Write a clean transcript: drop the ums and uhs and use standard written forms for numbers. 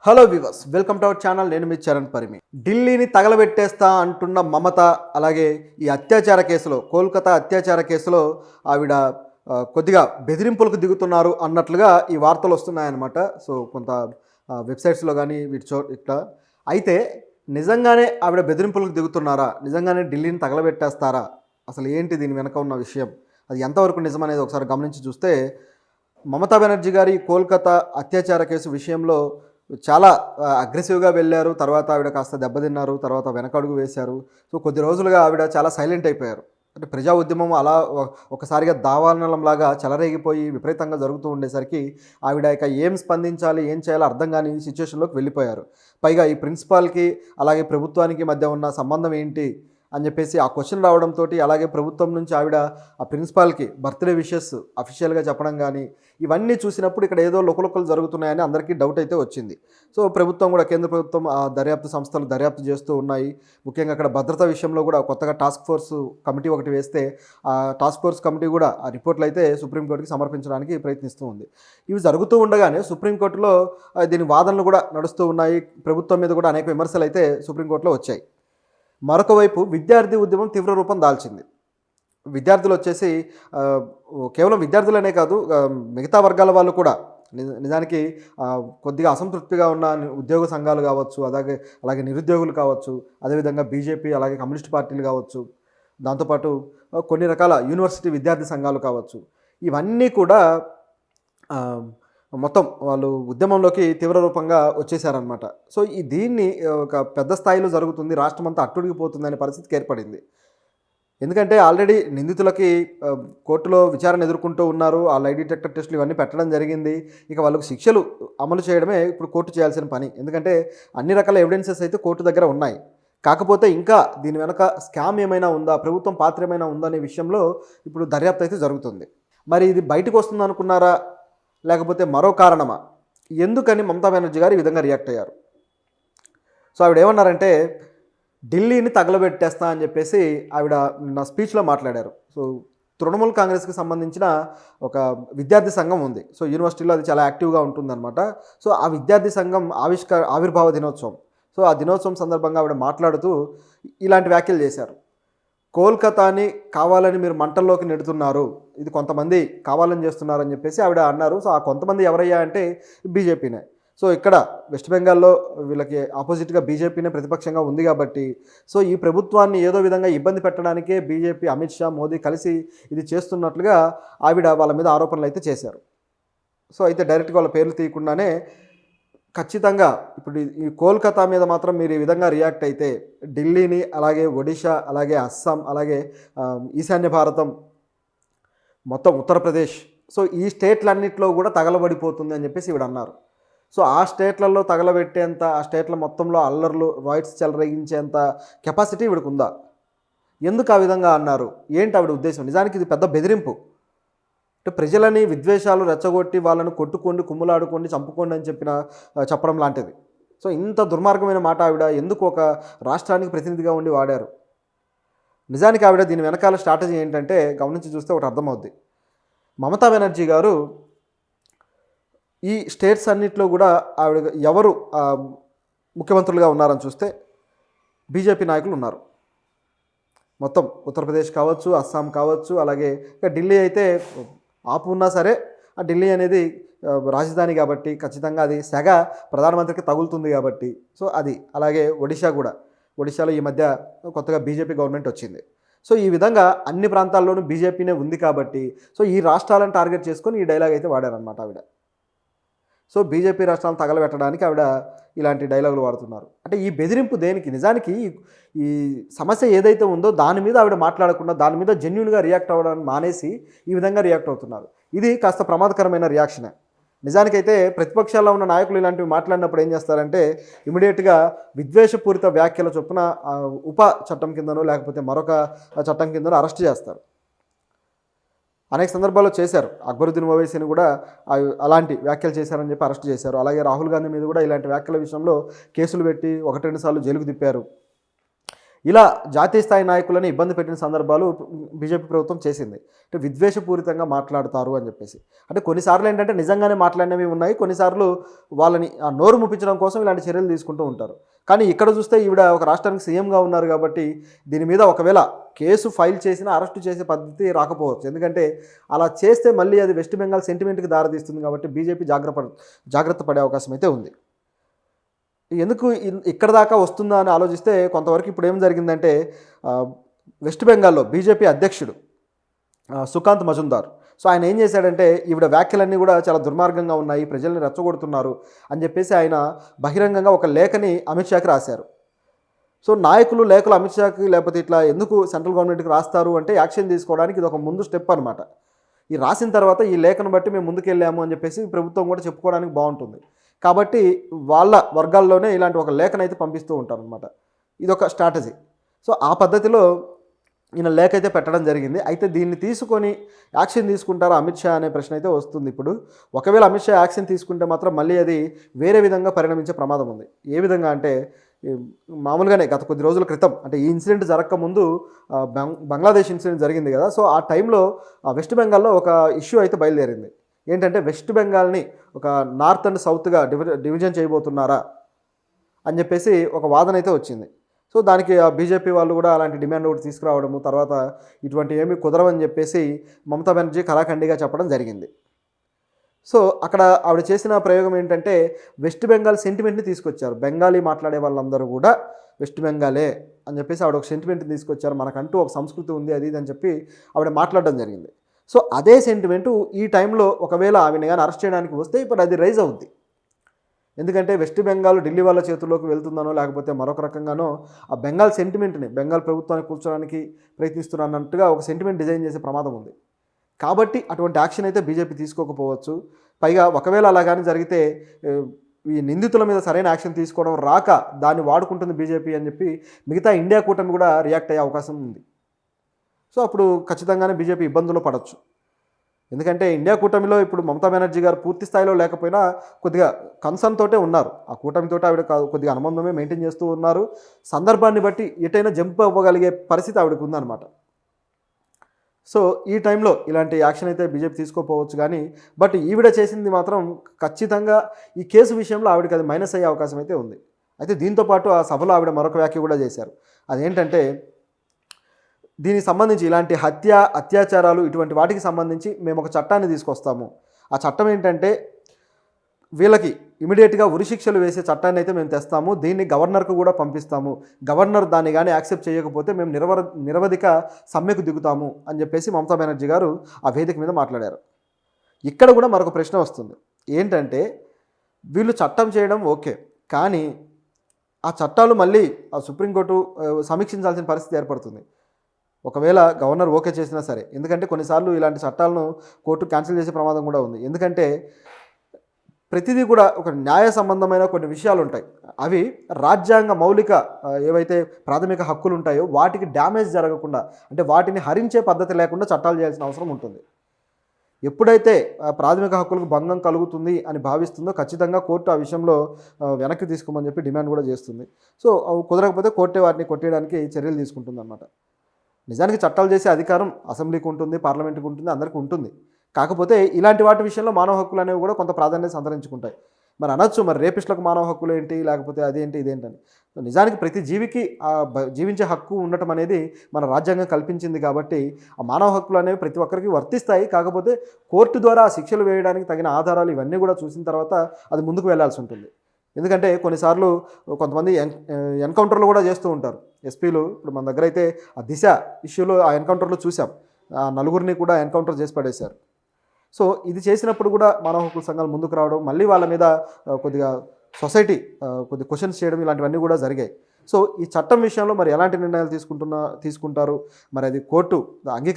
Hello viewers, welcome to our channel. నేను మీ చరణ్ పరిమి. ఢిల్లీని తగలబెట్టేస్తా అంటున్న మమత, అలాగే ఈ అత్యాచార కేసులో, కోల్కతా అత్యాచార కేసులో ఆవిడ కొద్దిగా బెదిరింపులకు దిగుతున్నారు అన్నట్లుగా ఈ వార్తలు వస్తున్నాయన్నమాట. సో కొంత వెబ్సైట్స్లో కానీ ఇట్లా అయితే నిజంగానే ఆవిడ బెదిరింపులకు దిగుతున్నారా, నిజంగానే ఢిల్లీని తగలబెట్టేస్తారా, అసలు ఏంటి దీని వెనక ఉన్న విషయం, అది ఎంతవరకు నిజమనేది ఒకసారి గమనించి చూస్తే, మమతా బెనర్జీ గారి కోల్కతా అత్యాచార కేసు విషయంలో చాలా అగ్రెసివ్గా వెళ్ళారు. తర్వాత ఆవిడ కాస్త దెబ్బతిన్నారు, తర్వాత వెనకడుగు వేశారు. సో కొద్ది రోజులుగా ఆవిడ చాలా సైలెంట్ అయిపోయారు. అంటే ప్రజా ఉద్యమం అలా ఒకసారిగా దావానలంలాగా చెలరేగిపోయి విపరీతంగా జరుగుతూ ఉండేసరికి ఆవిడ ఇక ఏం స్పందించాలి, ఏం చేయాలో అర్థం కాని సిచ్యువేషన్లోకి వెళ్ళిపోయారు. పైగా ఈ ప్రిన్సిపాల్కి అలాగే ప్రభుత్వానికి మధ్య ఉన్న సంబంధం ఏంటి అని చెప్పేసి ఆ క్వశ్చన్ రావడంతో, అలాగే ప్రభుత్వం నుంచి ఆవిడ ఆ ప్రిన్సిపాల్కి బర్త్డే విషెస్ అఫీషియల్గా చెప్పడం కానీ, ఇవన్నీ చూసినప్పుడు ఇక్కడ ఏదో లుకలుకలు జరుగుతున్నాయని అందరికీ డౌట్ అయితే వచ్చింది. సో ప్రభుత్వం కూడా, కేంద్ర ప్రభుత్వం ఆ దర్యాప్తు సంస్థలు దర్యాప్తు చేస్తూ ఉన్నాయి. ముఖ్యంగా అక్కడ భద్రత విషయంలో కూడా కొత్తగా టాస్క్ ఫోర్స్ కమిటీ ఒకటి వేస్తే ఆ టాస్క్ ఫోర్స్ కమిటీ కూడా ఆ రిపోర్ట్లు అయితే సుప్రీంకోర్టుకి సమర్పించడానికి ప్రయత్నిస్తూ ఉంది. ఇవి జరుగుతూ ఉండగానే సుప్రీంకోర్టులో దీని వాదనలు కూడా నడుస్తూ ఉన్నాయి. ప్రభుత్వం మీద కూడా అనేక విమర్శలు అయితే సుప్రీంకోర్టులో వచ్చాయి. మరొక వైపు విద్యార్థి ఉద్యమం తీవ్ర రూపం దాల్చింది. విద్యార్థులు వచ్చేసి కేవలం విద్యార్థులనే కాదు, మిగతా వర్గాల వాళ్ళు కూడా నిజానికి కొద్దిగా అసంతృప్తిగా ఉన్న ఉద్యోగ సంఘాలు కావచ్చు, అలాగే నిరుద్యోగులు కావచ్చు, అదేవిధంగా బీజేపీ అలాగే కమ్యూనిస్ట్ పార్టీలు కావచ్చు, దాంతోపాటు కొన్ని రకాల యూనివర్సిటీ విద్యార్థి సంఘాలు కావచ్చు, ఇవన్నీ కూడా మొత్తం వాళ్ళు ఉద్యమంలోకి తీవ్ర రూపంగా వచ్చేసారనమాట. సో దీన్ని ఒక పెద్ద స్థాయిలో జరుగుతుంది, రాష్ట్రం అంతా అట్టుడిగిపోతుంది అనే పరిస్థితికి ఏర్పడింది. ఎందుకంటే ఆల్రెడీ నిందితులకి కోర్టులో విచారణ ఎదుర్కొంటూ ఉన్నారు. ఆ లై డిటెక్టర్ టెస్టులు ఇవన్నీ పెట్టడం జరిగింది. ఇక వాళ్ళకు శిక్షలు అమలు చేయడమే ఇప్పుడు కోర్టు చేయాల్సిన పని. ఎందుకంటే అన్ని రకాల ఎవిడెన్సెస్ అయితే కోర్టు దగ్గర ఉన్నాయి. కాకపోతే ఇంకా దీని వెనక స్కామ్ ఏమైనా ఉందా, ప్రభుత్వం పాత్ర ఏమైనా ఉందా అనే విషయంలో ఇప్పుడు దర్యాప్తు అయితే జరుగుతుంది. మరి ఇది బయటకు వస్తుంది అనుకున్నారా, లేకపోతే మరో కారణమా? ఎందుకని మమతా బెనర్జీ గారు ఈ విధంగా రియాక్ట్ అయ్యారు? సో ఆవిడ ఏమన్నారంటే, ఢిల్లీని తగలబెట్టేస్తా అని చెప్పేసి ఆవిడ నా స్పీచ్లో మాట్లాడారు. సో తృణమూల్ కాంగ్రెస్కి సంబంధించిన ఒక విద్యార్థి సంఘం ఉంది. సో యూనివర్సిటీలో అది చాలా యాక్టివ్గా ఉంటుందన్నమాట. సో ఆ విద్యార్థి సంఘం ఆవిర్భావ దినోత్సవం, సో ఆ దినోత్సవం సందర్భంగా ఆవిడ మాట్లాడుతూ ఇలాంటి వ్యాఖ్యలు చేశారు. కోల్కతాని కావాలని మీరు మంటల్లోకి నెడుతున్నారు, ఇది కొంతమంది కావాలని చేస్తున్నారని చెప్పేసి ఆవిడ అన్నారు. సో ఆ కొంతమంది ఎవరయ్యా అంటే బీజేపీనే. సో ఇక్కడ వెస్ట్ బెంగాల్లో వీళ్ళకి ఆపోజిట్గా బీజేపీనే ప్రతిపక్షంగా ఉంది కాబట్టి, సో ఈ ప్రభుత్వాన్ని ఏదో విధంగా ఇబ్బంది పెట్టడానికే బీజేపీ, అమిత్ షా, మోదీ కలిసి ఇది చేస్తున్నట్లుగా ఆవిడ వాళ్ళ మీద ఆరోపణలు అయితే చేశారు. సో అయితే డైరెక్ట్గా వాళ్ళ పేర్లు తీయకుండానే ఖచ్చితంగా ఇప్పుడు ఈ కోల్కతా మీద మాత్రం మీరు ఈ విధంగా రియాక్ట్ అయితే ఢిల్లీని, అలాగే ఒడిషా, అలాగే అస్సాం, అలాగే ఈశాన్య భారతం, మొత్తం ఉత్తరప్రదేశ్, సో ఈ స్టేట్లన్నింటిలో కూడా తగలబడిపోతుంది అని చెప్పేసి ఈవిడ అన్నారు. సో ఆ స్టేట్లలో తగలబెట్టేంత, ఆ స్టేట్ల మొత్తంలో అల్లర్లు, రాయిట్స్ చెలరేగించేంత కెపాసిటీ ఈవిడకు ఉందా? ఎందుకు ఆ విధంగా అన్నారు? ఏంటి ఆవిడ ఉద్దేశం? నిజానికి ఇది పెద్ద బెదిరింపు. అంటే ప్రజలని విద్వేషాలు రెచ్చగొట్టి వాళ్ళను కొట్టుకోండి, కుమ్ములాడుకోండి, చంపుకోండి అని చెప్పడం లాంటిది. సో ఇంత దుర్మార్గమైన మాట ఆవిడ ఎందుకు ఒక రాష్ట్రానికి ప్రతినిధిగా ఉండి వాడారు? నిజానికి ఆవిడ దీని వెనకాల స్ట్రాటజీ ఏంటంటే గమనించి చూస్తే ఒకటి అర్థమవుద్ది. మమతా బెనర్జీ గారు ఈ స్టేట్స్ అన్నింటిలో కూడా ఆవిడ ఎవరు ముఖ్యమంత్రులుగా ఉన్నారని చూస్తే బీజేపీ నాయకులు ఉన్నారు. మొత్తం ఉత్తరప్రదేశ్ కావచ్చు, అస్సాం కావచ్చు, అలాగే ఇక ఢిల్లీ అయితే ఆపు ఉన్నా సరే, ఆ ఢిల్లీ అనేది రాజధాని కాబట్టి ఖచ్చితంగా అది సెగ ప్రధానమంత్రికి తగులుతుంది కాబట్టి, సో అది. అలాగే ఒడిషా కూడా, ఒడిషాలో ఈ మధ్య కొత్తగా బీజేపీ గవర్నమెంట్ వచ్చింది. సో ఈ విధంగా అన్ని ప్రాంతాల్లోనూ బీజేపీనే ఉంది కాబట్టి, సో ఈ రాష్ట్రాలను టార్గెట్ చేసుకొని ఈ డైలాగ్ అయితే వాడారనమాట ఆవిడ. సో బీజేపీ రాష్ట్రాలను తగలబెట్టడానికి ఆవిడ ఇలాంటి డైలాగులు వాడుతున్నారు. అంటే ఈ బెదిరింపు దేనికి? నిజానికి ఈ సమస్య ఏదైతే ఉందో దాని మీద ఆవిడ మాట్లాడకుండా, దాని మీద జెన్యూన్గా రియాక్ట్ అవ్వడానికి మానేసి ఈ విధంగా రియాక్ట్ అవుతున్నారు. ఇది కాస్త ప్రమాదకరమైన రియాక్షనే. నిజానికైతే ప్రతిపక్షాల్లో ఉన్న నాయకులు ఇలాంటివి మాట్లాడినప్పుడు ఏం చేస్తారంటే ఇమీడియట్గా విద్వేషపూరిత వ్యాఖ్యల చొప్పున ఉప చట్టం కిందనో లేకపోతే మరొక చట్టం కిందనో అరెస్ట్ చేస్తారు. అనేక సందర్భాల్లో చేశారు. అక్బరుద్దీన్ ఓవైసీని కూడా అలాంటి వ్యాఖ్యలు చేశారని చెప్పి అరెస్ట్ చేశారు. అలాగే రాహుల్ గాంధీ మీద కూడా ఇలాంటి వ్యాఖ్యల విషయంలో కేసులు పెట్టి 1-2 సార్లు జైలుకు తిప్పారు. ఇలా జాతీయ స్థాయి నాయకులను ఇబ్బంది పెట్టిన సందర్భాలు బీజేపీ ప్రభుత్వం చేసింది. అంటే విద్వేషపూరితంగా మాట్లాడతారు అని చెప్పేసి. అంటే కొన్నిసార్లు ఏంటంటే నిజంగానే మాట్లాడినవి ఉన్నాయి, కొన్నిసార్లు వాళ్ళని ఆ నోరు ముప్పించడం కోసం ఇలాంటి చర్యలు తీసుకుంటూ ఉంటారు. కానీ ఇక్కడ చూస్తే ఈవిడ ఒక రాష్ట్రానికి సీఎంగా ఉన్నారు కాబట్టి దీని మీద ఒకవేళ కేసు ఫైల్ చేసినా అరెస్టు చేసే పద్ధతి రాకపోవచ్చు. ఎందుకంటే అలా చేస్తే మళ్ళీ అది వెస్ట్ బెంగాల్ సెంటిమెంట్కి దారితీస్తుంది కాబట్టి బీజేపీ జాగ్రత్త పడే అవకాశం అయితే ఉంది. ఎందుకు ఇక్కడ దాకా వస్తుందా అని ఆలోచిస్తే కొంతవరకు ఇప్పుడు ఏం జరిగిందంటే వెస్ట్ బెంగాల్లో బీజేపీ అధ్యక్షుడు సుకాంత్ మజుందార్, సో ఆయన ఏం చేశాడంటే ఈవిడ వ్యాఖ్యలన్నీ కూడా చాలా దుర్మార్గంగా ఉన్నాయి, ప్రజల్ని రెచ్చగొడుతున్నారు అని చెప్పేసి ఆయన బహిరంగంగా ఒక లేఖని అమిత్ షాకి రాశారు. సో లేఖలు అమిత్ షాకి లేకపోతే ఇట్లా ఎందుకు సెంట్రల్ గవర్నమెంట్కి రాస్తారు అంటే యాక్షన్ తీసుకోవడానికి ఇది ఒక ముందు స్టెప్ అనమాట. ఈ రాసిన తర్వాత ఈ లేఖను బట్టి మేము ముందుకెళ్ళాము అని చెప్పేసి ప్రభుత్వం కూడా చెప్పుకోవడానికి బాగుంటుంది. కాబట్టి వాళ్ళ వర్గాల్లోనే ఇలాంటి ఒక లేఖనైతే పంపిస్తూ ఉంటారనమాట. ఇదొక స్ట్రాటజీ. సో ఆ పద్ధతిలో ఈయన లేఖ అయితే పెట్టడం జరిగింది. అయితే దీన్ని తీసుకొని యాక్షన్ తీసుకుంటారా అమిత్ షా అనే ప్రశ్న అయితే వస్తుంది ఇప్పుడు. ఒకవేళ అమిత్ షా యాక్షన్ తీసుకుంటే మాత్రం మళ్ళీ అది వేరే విధంగా పరిణమించే ప్రమాదం ఉంది. ఏ విధంగా అంటే మామూలుగానే గత కొద్ది రోజుల క్రితం అంటే ఈ ఇన్సిడెంట్ జరగకముందు బంగ్లాదేశ్ ఇన్సిడెంట్ జరిగింది కదా. సో ఆ టైంలో వెస్ట్ బెంగాల్లో ఒక ఇష్యూ అయితే బయలుదేరింది. ఏంటంటే వెస్ట్ బెంగాల్ని ఒక నార్త్ అండ్ సౌత్గా డివిజన్ చేయబోతున్నారా అని చెప్పేసి ఒక వాదన అయితే వచ్చింది. సో దానికి బీజేపీ వాళ్ళు కూడా అలాంటి డిమాండ్ ఒకటి తీసుకురావడము, తర్వాత ఇటువంటి ఏమీ కుదరవని చెప్పేసి మమతా బెనర్జీ కరాఖండిగా చెప్పడం జరిగింది. సో అక్కడ ఆవిడ చేసిన ప్రయోగం ఏంటంటే వెస్ట్ బెంగాల్ సెంటిమెంట్ని తీసుకొచ్చారు. బెంగాలీ మాట్లాడే వాళ్ళందరూ కూడా వెస్ట్ బెంగాలే అని చెప్పేసి ఆవిడ ఒక సెంటిమెంట్ని తీసుకొచ్చారు. మనకంటూ ఒక సంస్కృతి ఉంది అది ఇది అని చెప్పి ఆవిడ మాట్లాడడం జరిగింది. సో అదే సెంటిమెంటు ఈ టైంలో ఒకవేళ ఆవిడని కానీ అరెస్ట్ చేయడానికి వస్తే ఇప్పుడు అది రైజ్ అవుద్ది. ఎందుకంటే వెస్ట్ బెంగాల్ ఢిల్లీ వాళ్ళ చేతుల్లోకి వెళ్తుందనో లేకపోతే మరొక రకంగానో ఆ బెంగాల్ సెంటిమెంట్ని బెంగాల్ ప్రభుత్వాన్ని కూర్చోడానికి ప్రయత్నిస్తున్నట్టుగా ఒక సెంటిమెంట్ డిజైన్ చేసే ప్రమాదం ఉంది. కాబట్టి అటువంటి యాక్షన్ అయితే బీజేపీ తీసుకోకపోవచ్చు. పైగా ఒకవేళ అలా కానీ జరిగితే ఈ నిందితుల మీద సరైన యాక్షన్ తీసుకోవడం రాక దాన్ని వాడుకుంటుంది బీజేపీ అని చెప్పి మిగతా ఇండియా కూటమి కూడా రియాక్ట్ అయ్యే అవకాశం ఉంది. సో అప్పుడు ఖచ్చితంగానే బీజేపీ ఇబ్బందులు పడవచ్చు. ఎందుకంటే ఇండియా కూటమిలో ఇప్పుడు మమతా బెనర్జీ గారు పూర్తి స్థాయిలో లేకపోయినా కొద్దిగా కన్సర్న్ తోటే ఉన్నారు. ఆ కూటమితో ఆవిడ కొద్దిగా అనుబంధమే మెయింటైన్ చేస్తూ ఉన్నారు. సందర్భాన్ని బట్టి ఎటైనా జంప్ అవ్వగలిగే పరిస్థితి ఆవిడకు ఉందన్నమాట. సో ఈ టైంలో ఇలాంటి యాక్షన్ అయితే బీజేపీ తీసుకోపోవచ్చు. కానీ బట్ ఈవిడ చేసింది మాత్రం ఖచ్చితంగా ఈ కేసు విషయంలో ఆవిడకి అది మైనస్ అయ్యే అవకాశం అయితే ఉంది. అయితే దీంతోపాటు ఆ సభలో ఆవిడ మరొక వ్యాఖ్య కూడా చేశారు. అదేంటంటే దీనికి సంబంధించి ఇలాంటి అత్యాచారాలు ఇటువంటి వాటికి సంబంధించి మేము ఒక చట్టాన్ని తీసుకొస్తాము. ఆ చట్టం ఏంటంటే వీళ్ళకి ఇమీడియట్గా ఉరిశిక్షలు వేసే చట్టాన్ని అయితే మేము తెస్తాము. దీన్ని గవర్నర్కు కూడా పంపిస్తాము. గవర్నర్ దాన్ని కానీ యాక్సెప్ట్ చేయకపోతే మేము నిరవధిక సమ్మెకు దిగుతాము అని చెప్పేసి మమతా బెనర్జీ గారు ఆ వేదిక మీద మాట్లాడారు. ఇక్కడ కూడా మరొక ప్రశ్న వస్తుంది. ఏంటంటే వీళ్ళు చట్టం చేయడం ఓకే, కానీ ఆ చట్టాలు మళ్ళీ ఆ సుప్రీంకోర్టు సమీక్షించాల్సిన పరిస్థితి ఏర్పడుతుంది. ఒకవేళ గవర్నర్ ఓకే చేసినా సరే, ఎందుకంటే కొన్నిసార్లు ఇలాంటి చట్టాలను కోర్టు క్యాన్సిల్ చేసే ప్రమాదం కూడా ఉంది. ఎందుకంటే ప్రతిదీ కూడా ఒక న్యాయ సంబంధమైన కొన్ని విషయాలు ఉంటాయి. అవి రాజ్యాంగ మౌలిక ఏవైతే ప్రాథమిక హక్కులు ఉంటాయో వాటికి డ్యామేజ్ జరగకుండా, అంటే వాటిని హరించే పద్ధతి లేకుండా చట్టాలు చేయాల్సిన అవసరం ఉంటుంది. ఎప్పుడైతే ప్రాథమిక హక్కులకు భంగం కలుగుతుంది అని భావిస్తుందో ఖచ్చితంగా కోర్టు ఆ విషయంలో వెనక్కి తీసుకోమని చెప్పి డిమాండ్ కూడా చేస్తుంది. సో కుదరకపోతే కోర్టే వాటిని కొట్టేయడానికి చర్యలు తీసుకుంటుంది అన్నమాట. నిజానికి చట్టాలు చేసే అధికారం అసెంబ్లీకి ఉంటుంది, పార్లమెంట్కి ఉంటుంది, అందరికీ ఉంటుంది. కాకపోతే ఇలాంటి వాటి విషయంలో మానవ హక్కులు అనేవి కూడా కొంత ప్రాధాన్యత సంతరించుకుంటాయి. మరి అనొచ్చు, మరి రేపిస్టులకు మానవ హక్కులు ఏంటి, లేకపోతే అదేంటి ఇదేంటని. నిజానికి ప్రతి జీవికి జీవించే హక్కు ఉండటం అనేది మన రాజ్యాంగం కల్పించింది. కాబట్టి ఆ మానవ హక్కులు అనేవి ప్రతి ఒక్కరికి వర్తిస్తాయి. కాకపోతే కోర్టు ద్వారా శిక్షలు వేయడానికి తగిన ఆధారాలు ఇవన్నీ కూడా చూసిన తర్వాత అది ముందుకు వెళ్లాల్సి ఉంటుంది. ఎందుకంటే కొన్నిసార్లు కొంతమంది ఎన్కౌంటర్లు కూడా చేస్తూ ఉంటారు ఎస్పీలు. ఇప్పుడు మన దగ్గర అయితే ఆ దిశ ఇష్యూలో ఆ ఎన్కౌంటర్లో చూసాం, ఆ నలుగురిని కూడా ఎన్కౌంటర్ చేసి పడేశారు. సో ఇది చేసినప్పుడు కూడా మానవ హక్కుల సంఘాలు ముందుకు రావడం, మళ్ళీ వాళ్ళ మీద కొద్దిగా సొసైటీ కొద్ది క్వశ్చన్స్ చేయడం ఇలాంటివన్నీ కూడా జరిగాయి. సో ఈ చట్టం విషయంలో మరి ఎలాంటి నిర్ణయాలు తీసుకుంటారు, మరి అది కోర్టు